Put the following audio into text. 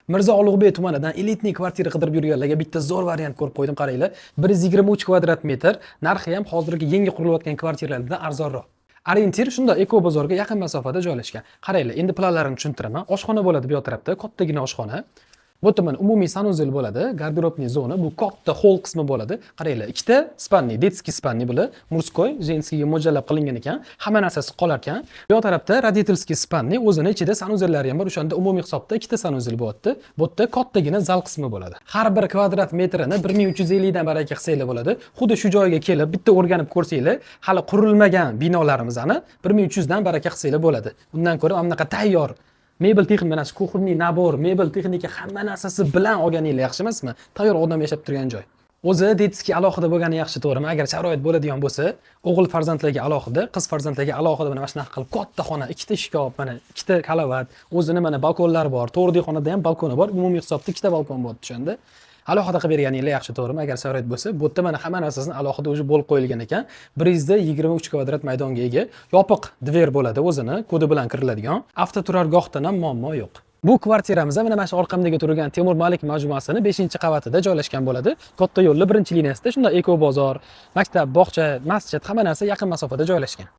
Mirzo Ulug'bek tumanidan elitniy kvartira qidirib yurganlarga bitta zo'r variant ko'rib qo'ydim, qaranglar. 123 kvadrat metr, narxi ham hozirgi yangi qurilayotgan kvartiralardan arzonroq. Orientir shunda Eko bozorga yaqin masofada joylashgan. Qaranglar, endi planlarini tushuntiraman. Oshxona bo'ladi bu tarafda, kattagina oshxona. Bu tomon umumiy sanuzel bo'ladi, garderobniy zona, bu katta hol qismi bo'ladi. Qaranglar, ikkita spanniy, detskiy spanniy bular, murskoy, jenskiyga mo'ljallab qilingan ekan. Hamma narsasi qolar ekan. Bu tarafda roditelskiy spanniy, o'zini ichida sanuzellari ham bor. O'shanda umumiy hisobda ikkita sanuzel bo'lyapti. Bu yerda kattagina zal qismi bo'ladi. Har bir kvadrat metrini 1350 dan baraka qilsanglar bo'ladi. Xuddi shu joyga kelib, bitta o'rganib ko'rsanglar, hali qurilmagan binolarimizni 1300 dan baraka qilsanglar bo'ladi. Undan ko'ra mana bunaqa tayyor mebel texnika, mana shu kuxurniy nabor, mebel texnika hamma narsasi bilan olganinglar yaxshi emasmi? Tayyor odam yashab turgan joy. O'zi detskiy alohida bo'lgani yaxshi, to'g'rimi? Agar sharoit bo'ladigan bo'lsa, o'g'il farzandlarga alohida, qiz farzandlarga alohida mana shunaqa qilib katta xona, ikkita shkaf, mana ikkita kalavat, o'zini mana balkonlari bor. To'g'ri xonada ham balkoni bor. Umumiy hisobda ikkita balkon bor o'shanda. Alohida qilib berganinglar yaxshi, to'g'rimi? Agar sharoit bo'lsa, bu yerda mana hamma narsasini alohida o'zi bo'lib qo'yilgan ekan. 123 kvadrat maydonga ega, yopiq dver bo'ladi o'zini, kodi bilan kiriladigan. Avtoturargohdan ham muammo yo'q. Bu kvartiramiz mana shu orqamdagi turgan Temur Malik majmuasini 5-qavatida joylashgan bo'ladi. Katta yo'lning birinchi liniyasida shunda Eko bozor, maktab, bog'cha, masjid hamma narsa yaqin masofada joylashgan.